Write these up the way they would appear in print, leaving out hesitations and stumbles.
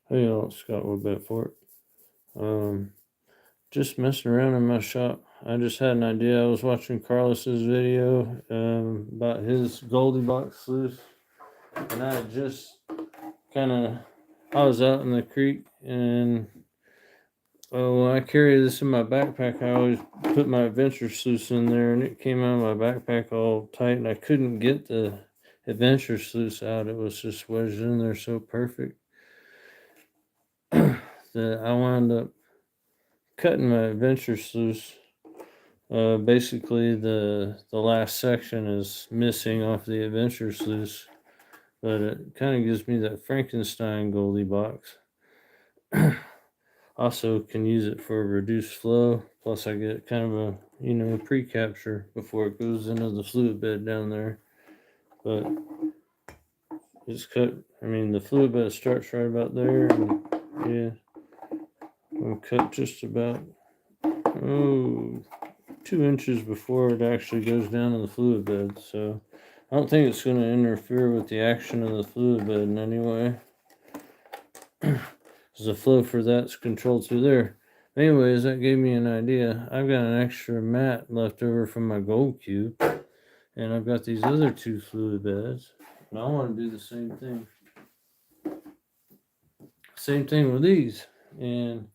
Hey y'all, Scott Woodbedford. Just messing around in my shop. I just had an idea. I was watching Carlos's video about his Goldilocks sluice, and I just kind of I was out in the creek, and when I carry this in my backpack, I always put my adventure sluice in there, and it came out of my backpack all tight, and I couldn't get the adventure sluice out. It was just wedged in there so perfect that I wound up cutting my adventure sluice. Basically, the last section is missing off the adventure sluice, but it kind of gives me that Frankenstein Goldie box. Also, can use it for reduced flow. Plus, I get kind of a pre-capture before it goes into the fluid bed down there. But it's cut. I mean, the fluid bed starts right about there, and yeah, I'm cut just about 2 inches before it actually goes down in the fluid bed. So I don't think it's going to interfere with the action of the fluid bed in any way, because the flow for that's controlled through there. Anyways, that gave me an idea. I've got an extra mat left over from my gold cube, and I've got these other 2 fluid beds, and I want to do the same thing. Same thing with these. And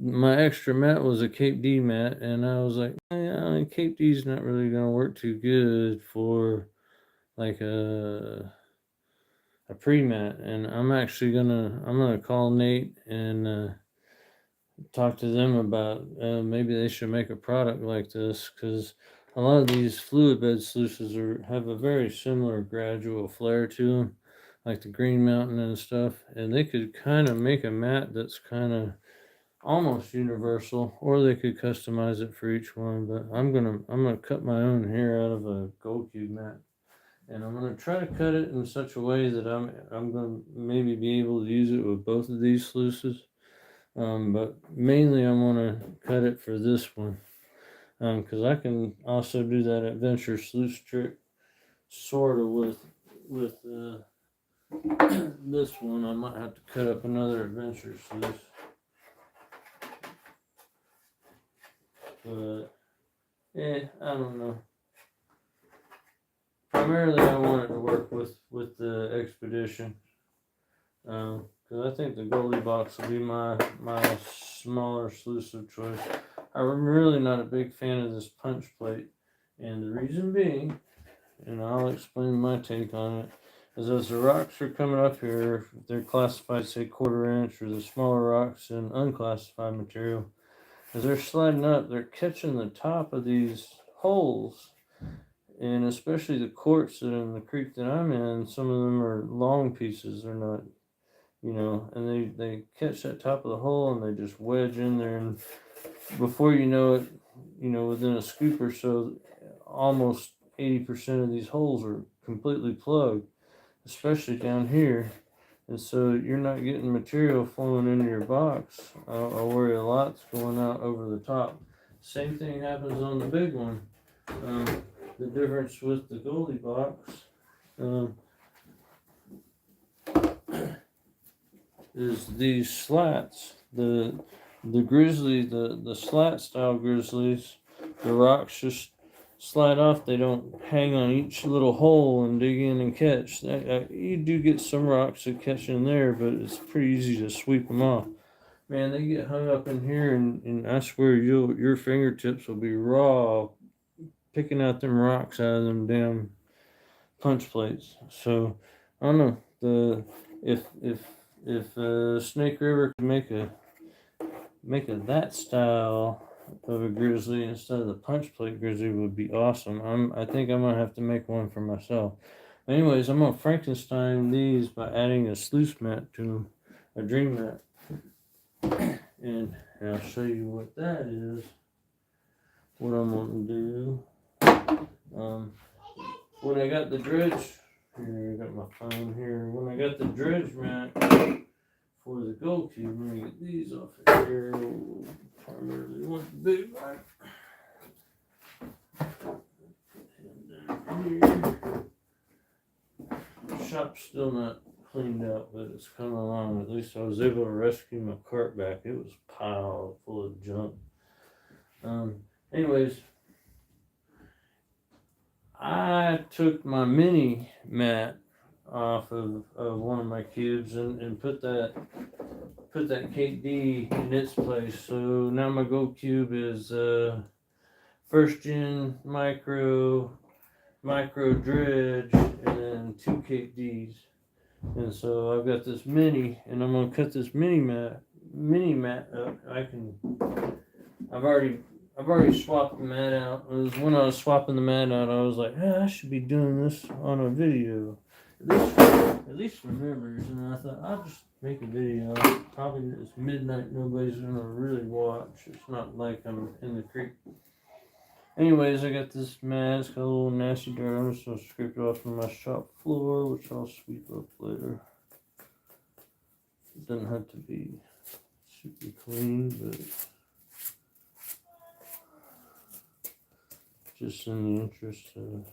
my extra mat was a Cape D mat, and I was like, yeah, Cape D's not really gonna work too good for like a pre-mat. And I'm gonna call Nate and talk to them about maybe they should make a product like this, because a lot of these fluid bed sluices have a very similar gradual flare to them, like the Green Mountain and stuff, and they could kind of make a mat that's kind of almost universal, or they could customize it for each one. But I'm gonna cut my own here out of a gold cube mat, and I'm gonna try to cut it in such a way that I'm gonna maybe be able to use it with both of these sluices. But mainly I want to cut it for this one, because I can also do that adventure sluice trick sort of with this one. I might have to cut up another adventure sluice. But yeah, I don't know. Primarily, I wanted to work with the expedition, because I think the Goldie box will be my smaller sluice of choice. I'm really not a big fan of this punch plate, and the reason being, and I'll explain my take on it, is as the rocks are coming up here, they're classified, say, 1/4 inch, or the smaller rocks in unclassified material. As they're sliding up, they're catching the top of these holes, and especially the quartz that in the creek that I'm in, some of them are long pieces. They're not, and they catch that top of the hole and they just wedge in there, and before you know it, within a scoop or so, almost 80% of these holes are completely plugged, especially down here. And so you're not getting material flowing into your box. I worry a lot's going out over the top. Same thing happens on the big one. The difference with the Goldie box is these slats. The grizzly, the slat style grizzlies, the rocks just slide off. They don't hang on each little hole and dig in and catch. You do get some rocks that catch in there, but it's pretty easy to sweep them off. Man, they get hung up in here, and I swear your fingertips will be raw picking out them rocks out of them damn punch plates. So I don't know, if Snake River could make a that style of a grizzly instead of the punch plate grizzly, would be awesome. I think I'm gonna have to make one for myself. Anyways, I'm gonna Frankenstein these by adding a sluice mat to them, a dream mat, and I'll show you what that is. What I'm gonna do. When I got the dredge, here I got my phone here. When I got the dredge mat for the gold cube, let me get these off of here. Primarily want the big one. Put him down here. The shop's still not cleaned out, but it's coming along. At least I was able to rescue my cart back. It was piled full of junk. Anyways, I took my mini mat off of one of my cubes and put that Kate D in its place. So now my Gold Cube is first gen micro dredge and then 2 Kate D's. And so I've got this mini, and I'm gonna cut this mini mat up. I've already swapped the mat out. It was when I was swapping the mat out, I was like, I should be doing this on a video. At least for members. And I thought I'll just make a video. Probably it's midnight, nobody's gonna really watch. It's not like I'm in the creek. Anyways, I got this mat. It's got a little nasty dirt. I'm just gonna scrape it off from my shop floor, which I'll sweep up later. It doesn't have to be super clean, but just in the interest of.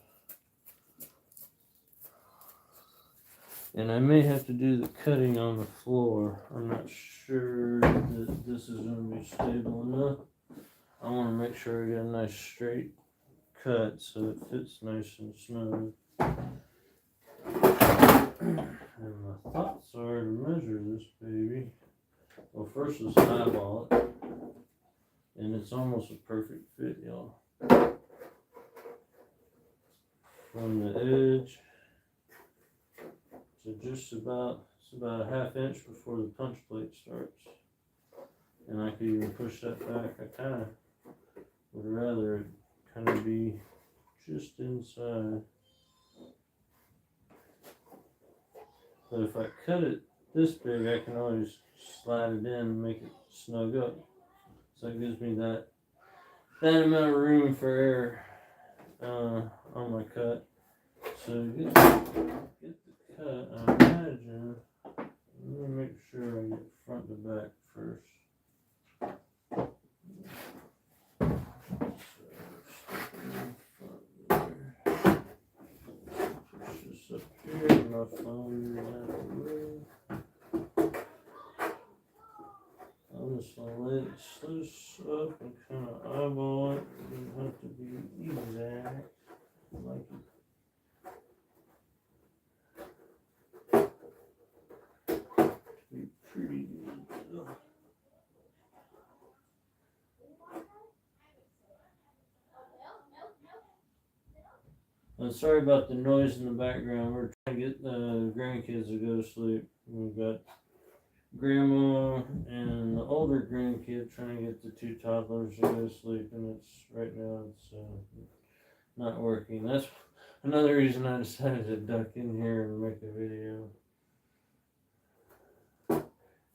And I may have to do the cutting on the floor. I'm not sure that this is going to be stable enough. I want to make sure I get a nice straight cut so it fits nice and smooth. And my thoughts are to measure this baby. Well, first let's eyeball it. And it's almost a perfect fit, y'all. From the edge to just about, it's about a ½ inch before the punch plate starts. And I could even push that back. I kind of would rather it kind of be just inside. But if I cut it this big, I can always slide it in and make it snug up. So it gives me that amount of room for air on my cut. So get the cut, I imagine. Let me make sure I get front to back first. Push this up here, my phone out of the way. I'm just gonna let it sluice up and kind of eyeball it. It doesn't have to be exact. Like it. Be pretty good. Sorry about the noise in the background. We're trying to get the grandkids to go to sleep. We've got grandma and the older grandkid trying to get the 2 toddlers to go to sleep, and it's right now it's not working. That's another reason I decided to duck in here and make a video.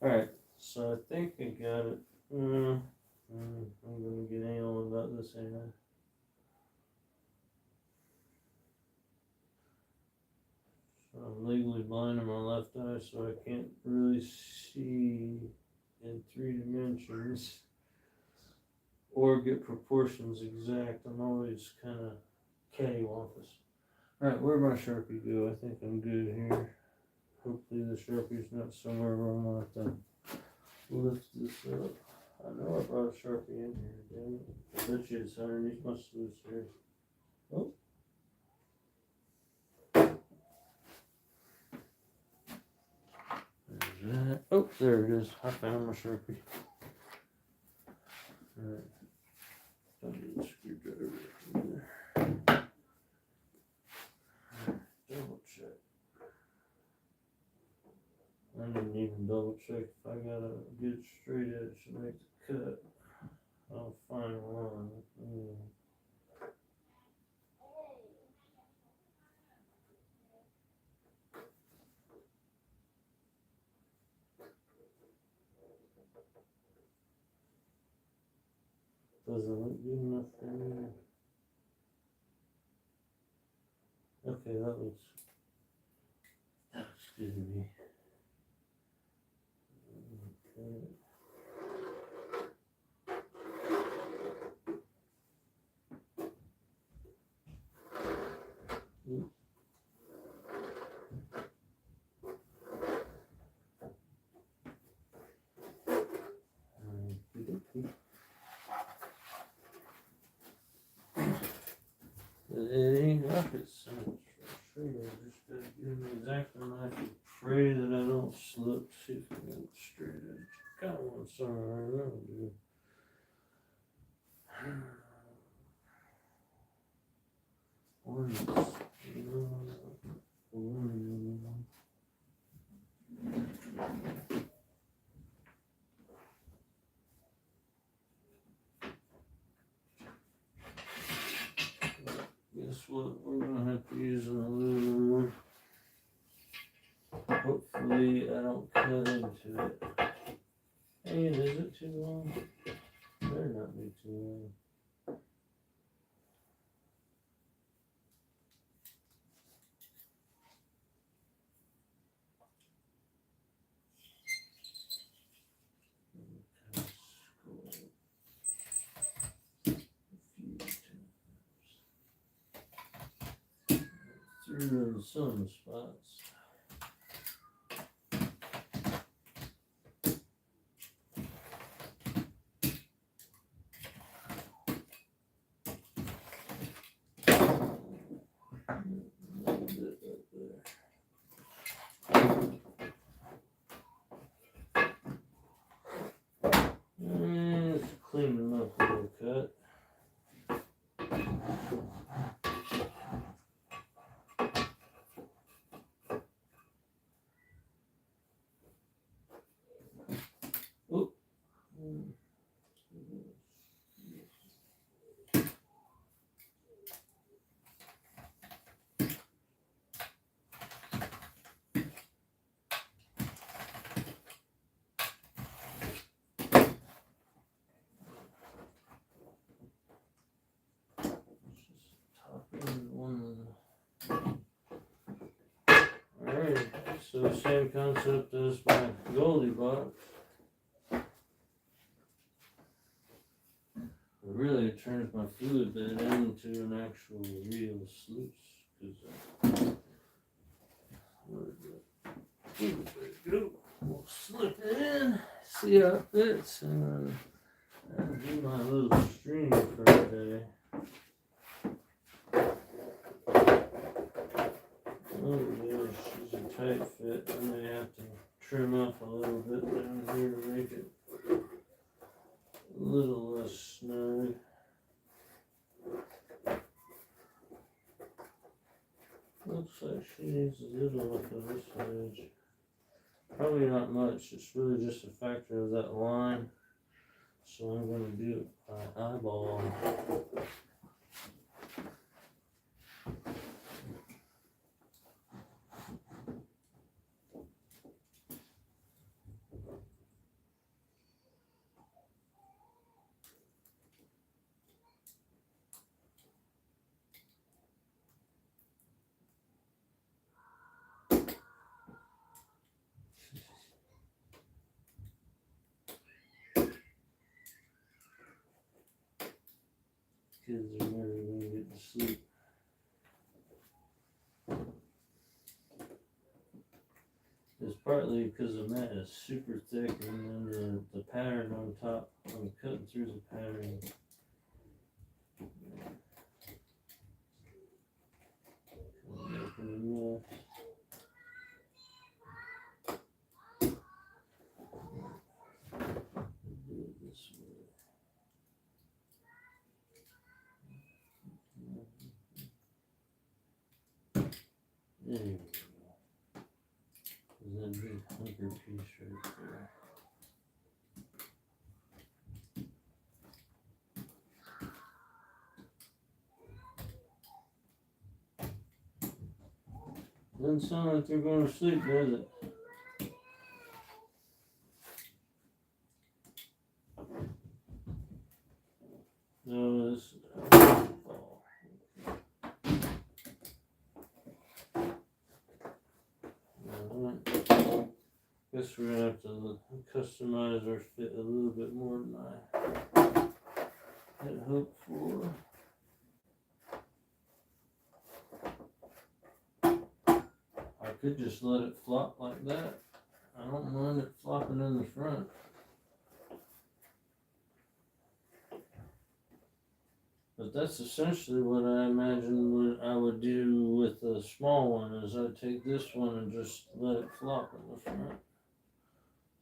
Alright, so I think I got it. I'm gonna get anal about this, ain't I? So I'm legally blind in my left eye, so I can't really see in 3 dimensions or get proportions exact. I'm always kind of cattywampus. Alright, where'd my Sharpie go? I think I'm good here. Hopefully the Sharpie's not somewhere where I'm going to have to lift this up. I know I brought a Sharpie in here, damn it. I bet you it's underneath my sluice here. Oh. There's that. Oh, there it is. I found my Sharpie. Alright. Don't need a screwdriver in there. Double check. I didn't even double check if I got a good straight edge to make the cut. I'll find one. Doesn't look good enough for me. Okay, that looks good to me. Okay. what we're gonna have to use an aluminum. Hopefully I don't cut into it. Hey, is it too long? Better not be too long. Through some spots. And it's cleaning up a little cut. Oop. Alright, so same concept as my Goldie box. Really, it turns my fluid bed into an actual real sluice. Where did it go? We'll slip it in, see how it fits, and do my little stream for the day. Oh yeah, she's a tight fit. I may have to trim up a little bit down here to make it a little less snug. Looks like she needs a little off of this edge. Probably not much. It's really just a factor of that line. So I'm going to do it by eyeball. Kids are never going to get to sleep. It's partly because the mat is super thick and then the pattern on top, I'm cutting through the pattern. Do it this way. There you go. There's that big hunker piece right there. Doesn't sound like they're going to sleep, does it? No, this is fall. Alright. Guess we're gonna have to customize our fit a little bit more than I had hoped for. I could just let it flop like that. I don't mind it flopping in the front. But that's essentially what I imagine I would do with the small one, is I'd take this one and just let it flop in the front.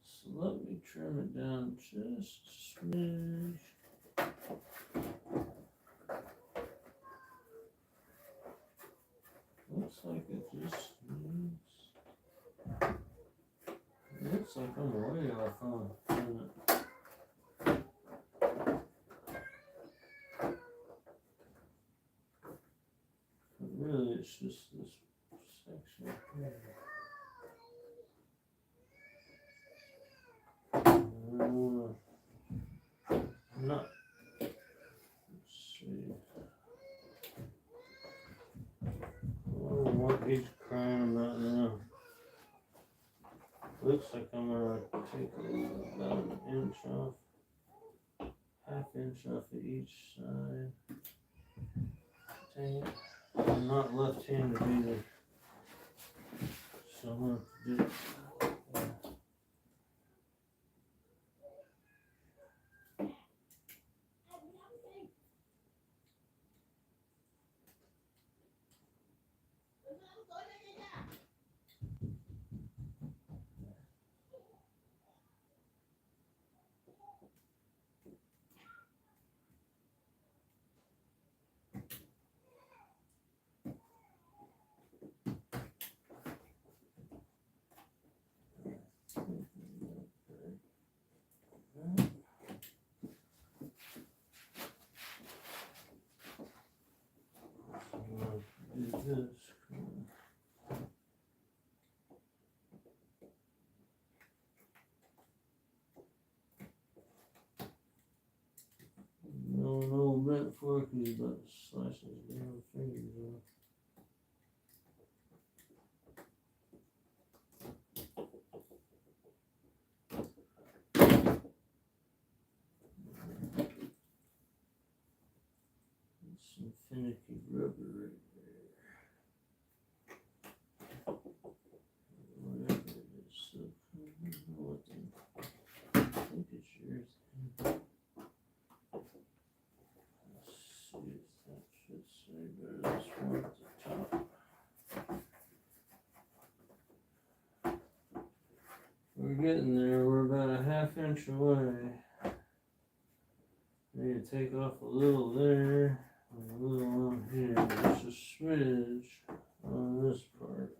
So let me trim it down just a smidge. Looks like it just needs... Looks like I'm way off on it. just this section here. Not. Let's see. Oh, what he's crying about now. Looks like I'm gonna take about an inch off, half inch off of each side. Dang it. I'm not left-handed either, so I'm gonna have to do it. Do this. No bent fork is about to slice his damn fingers off. Some finicky rubber right there. Whatever it is. So, I don't know what the, I think it's yours. Let's see if that fits any better. This one at the top. We're getting there. We're about a half inch away. Need to take off a little there. A little on here, just a smidge on this part.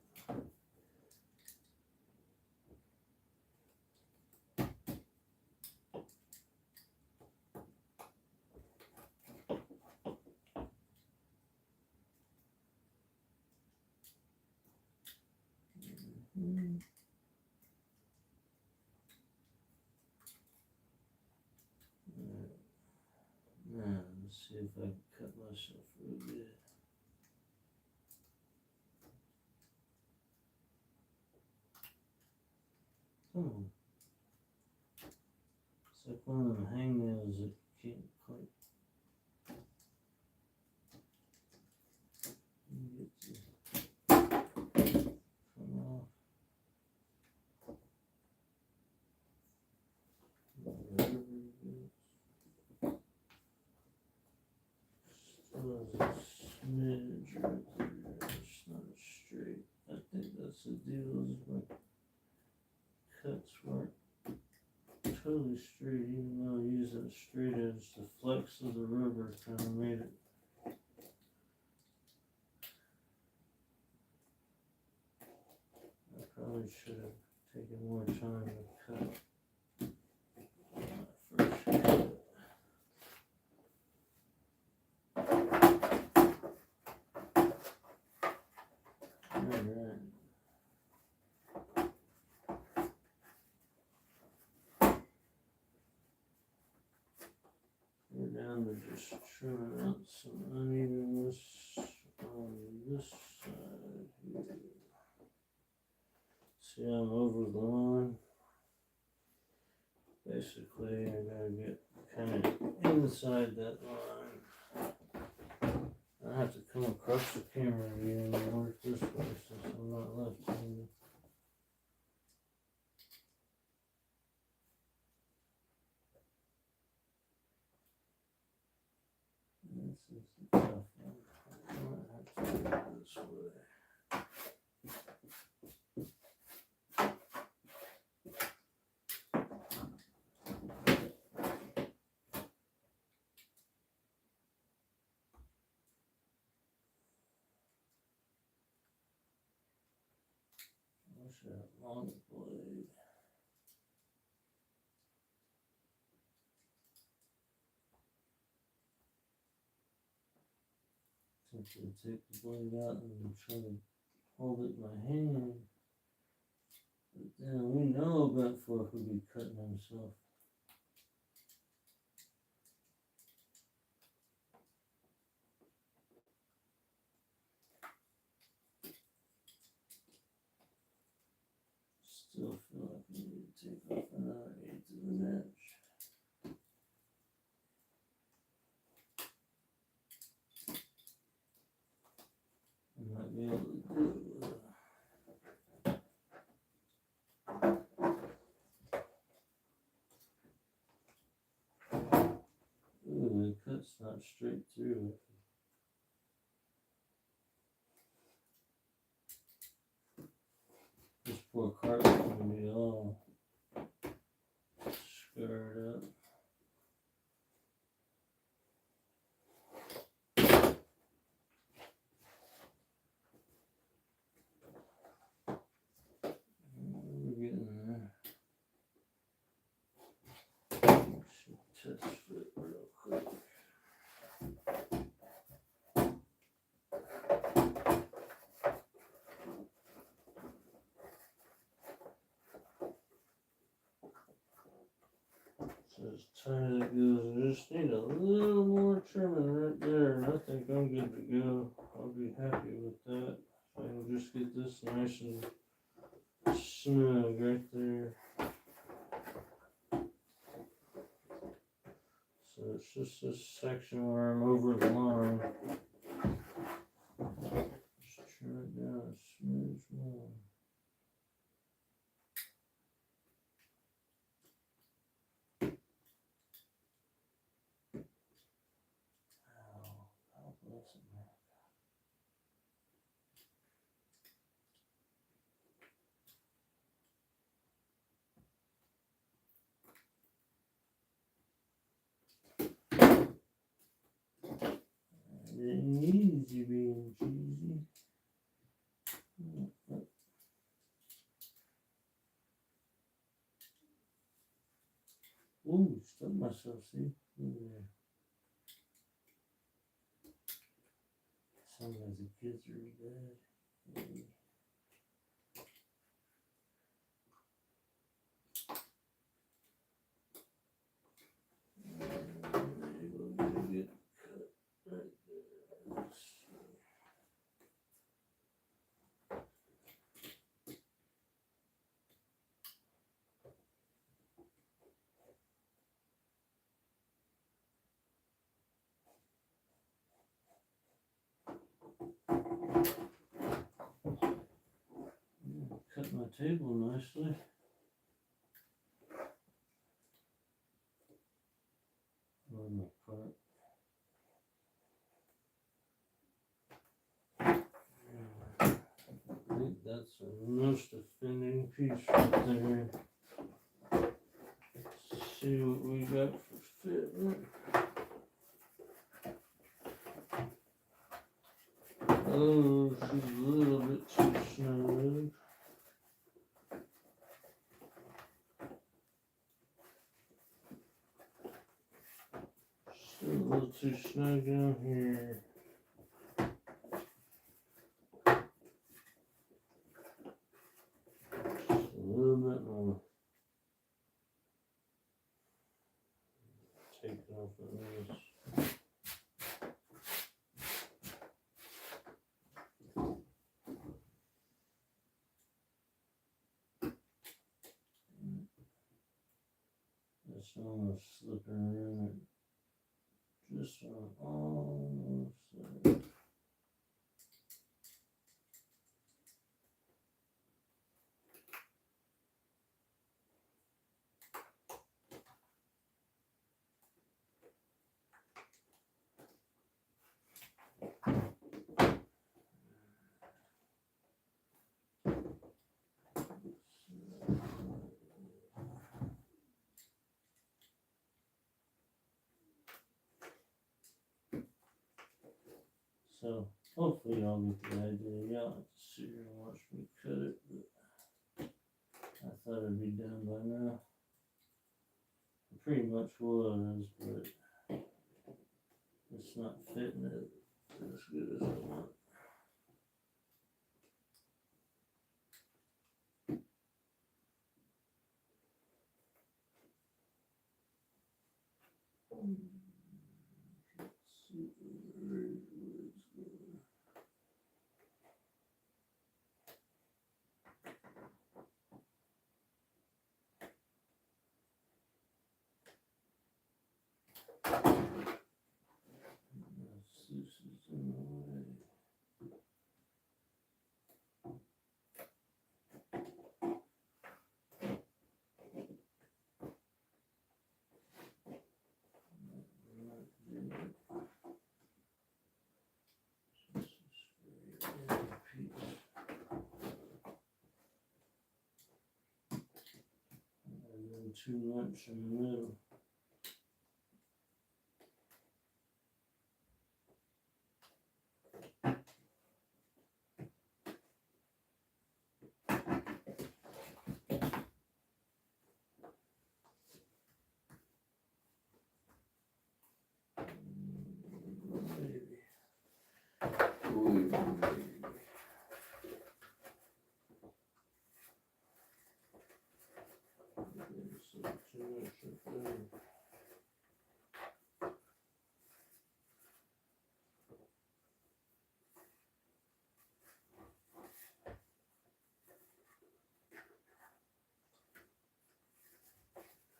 Now, let's see if I can cut myself real good. Come on. It's like one of them hangnails that can't quite get to come off. Wherever it is. Still has a smidge right there. It's not straight. I think that's the deal. Is my cuts weren't totally straight, even though I used that straight edge. The flex of the rubber kind of made it. I probably should have taken more time to cut when I first cut it. Alright. We're down to just trimming out some unevenness on this side here. See, I'm over the line. Basically, I gotta get kind of inside that line. I have to come across the camera again and work this way since I'm not left-handed. This is the tough one. I might have to do it this way. Wish I had a long blade. tempted to take the blade out and try to hold it in my hand. But then we know bent fork would be cutting himself. Still feel like I need to take off another 1/8 of an inch. I might be able to do it with ooh, the cut's not straight through it. This poor cart's gonna be all scarred up. We're getting there. Should test fit real quick. So as tight as it goes, I just need a little more trimming right there, and I think I'm good to go. I'll be happy with that. If I can just get this nice and snug right there. So it's just this section where I'm over the line. Just trim it down a smidge more. Oh, bless America. Easy being cheesy. Ooh, stuck myself, see? Look there. Sometimes the kids are bad. Cut my table nicely. On the part. I think that's the most offending piece right there. Let's see what we got for fitment. Oh, she's a little bit too snug. Still a little too snug down here. Just a little bit more. Take it off of this. It's almost slipping around. Just almost there. So hopefully y'all get the idea. Y'all have to sit here and watch me cut it, but I thought it'd be done by now. It pretty much was, but it's not fitting it as good as I want. Too much in the middle.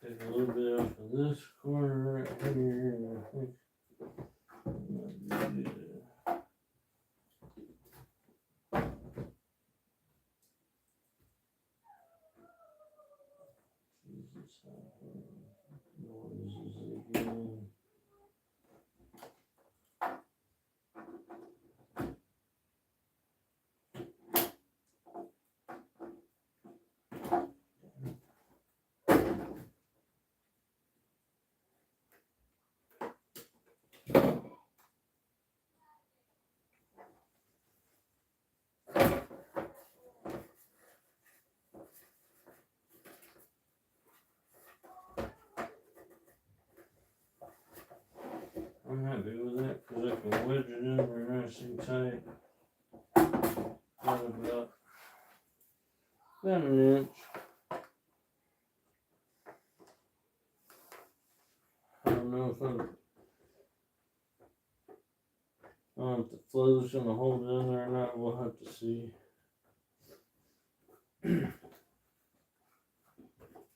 Take a little bit off of this corner right here, and I think that'd be good. Jesus, noises again. I'm happy with that because I can wedge it in there nice and tight. Got about an inch. I don't know if if the flow's gonna hold it in there or not. We'll have to see.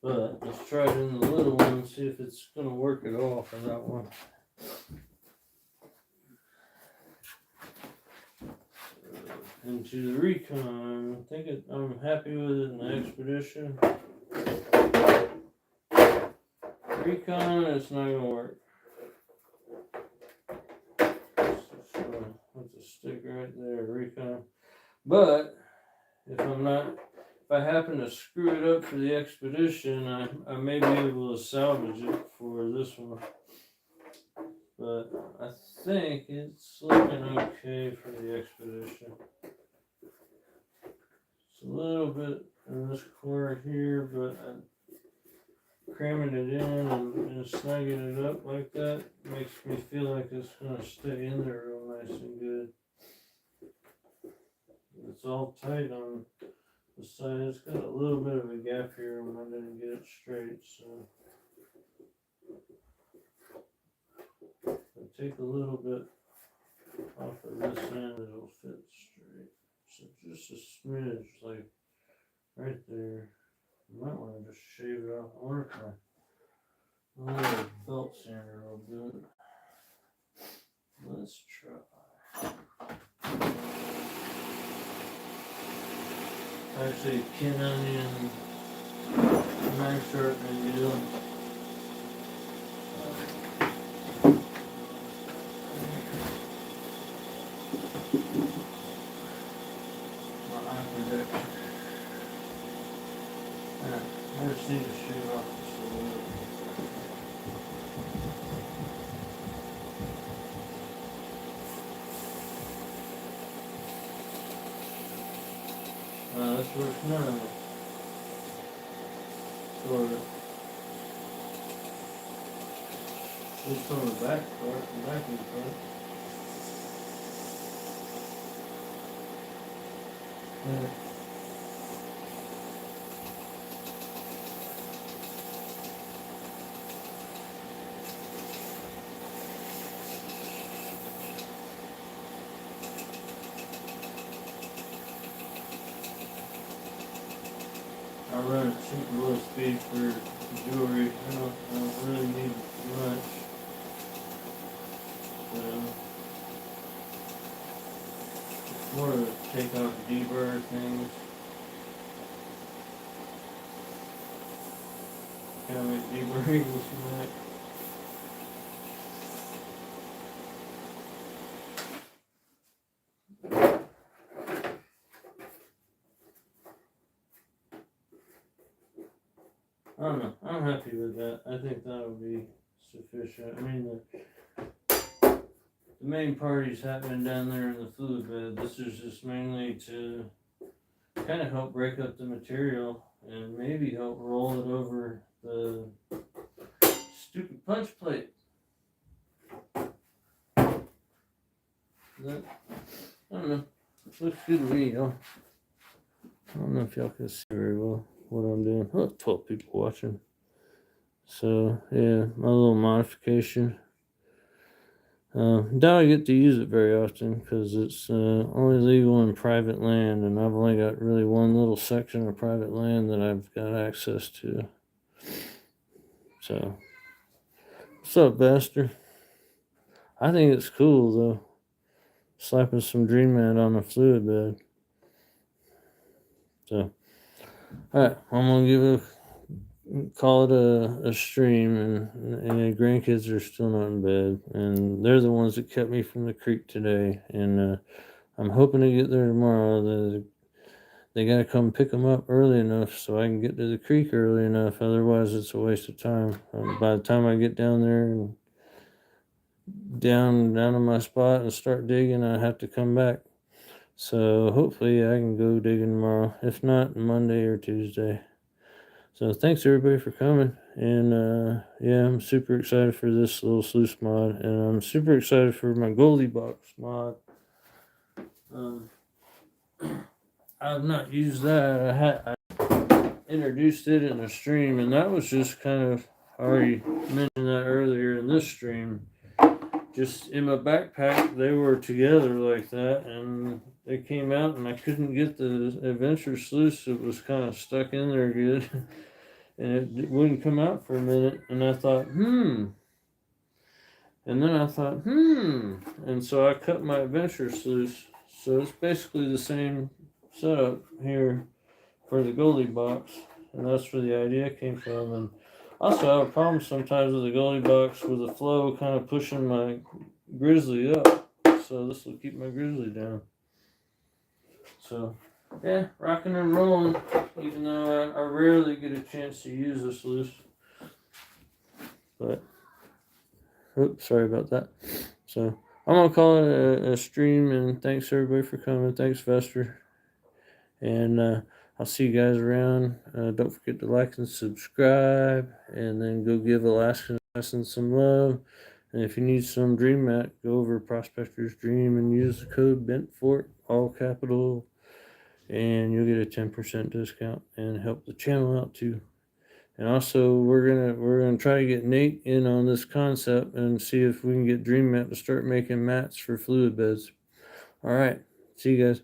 But let's try it in the little one and see if it's gonna work at all for that one. Into the recon. I'm happy with it in the expedition. Recon, it's not gonna work. Put the stick right there, recon. But if I happen to screw it up for the expedition, I may be able to salvage it for this one. But I think it's looking okay for the expedition. It's a little bit in this corner here, but I'm cramming it in and snagging it up like that makes me feel like it's going to stay in there real nice and good. It's all tight on the side. It's got a little bit of a gap here when I didn't get it straight, so if I take a little bit off of this end, it'll fit straight. So just a smidge, like right there. You might want to just shave it off. I wonder if my little belt sander will do it. Let's try. Actually, Ken Onion knife sharpening needle. My eye protector. I just need to shave off this a little bit. This works now. Sort of. At least on the back part, the backing part. Yeah. I run at super low speed for jewelry. I don't really need much. So it's more to take off deburr things. Kind of like deburring this and that. I don't know. I'm happy with that. I think that'll be sufficient. I mean, the main party's happening down there in the fluid bed. This is just mainly to kind of help break up the material and maybe help roll it over the stupid punch plate. That, I don't know. Looks good to me, y'all. I don't know if y'all can see very well what I'm doing. Oh, 12 people watching. So, yeah, my little modification. Doubt I get to use it very often because it's only legal in private land, and I've only got really one little section of private land that I've got access to. So, what's up, Buster? I think it's cool though. Slapping some dream mat on a fluid bed. So, alright, I'm gonna call it a stream, and the grandkids are still not in bed, and they're the ones that kept me from the creek today, and I'm hoping to get there tomorrow. They gotta come pick them up early enough so I can get to the creek early enough. Otherwise, it's a waste of time. By the time I get down there and down to my spot and start digging, I have to come back. So hopefully I can go digging tomorrow. If not, Monday or Tuesday. So thanks everybody for coming. And yeah, I'm super excited for this little sluice mod. And I'm super excited for my Goldilocks mod. I've not used that. I introduced it in a stream, and that was just kind of, I already mentioned that earlier in this stream. Just in my backpack, they were together like that, and they came out, and I couldn't get the adventure sluice. It was kind of stuck in there good, and it wouldn't come out for a minute. And I thought, and then I thought, and so I cut my adventure sluice. So it's basically the same setup here for the Goldilocks, and that's where the idea came from. And also, I have a problem sometimes with the Goldilocks with the flow kind of pushing my grizzly up, so this will keep my grizzly down. So, yeah, rocking and rolling, even though I rarely get a chance to use this sluice. But, oops, sorry about that. So, I'm going to call it a stream, and thanks everybody for coming. Thanks, Vester. And I'll see you guys around. Don't forget to like and subscribe, and then go give Alaskan some love. And if you need some dream mat, go over Prospector's Dream and use the code BENTFORT, all capital, and you'll get a 10% discount and help the channel out too. And also, we're gonna try to get Nate in on this concept and see if we can get Dream Mat to start making mats for fluid beds. All right, see you guys.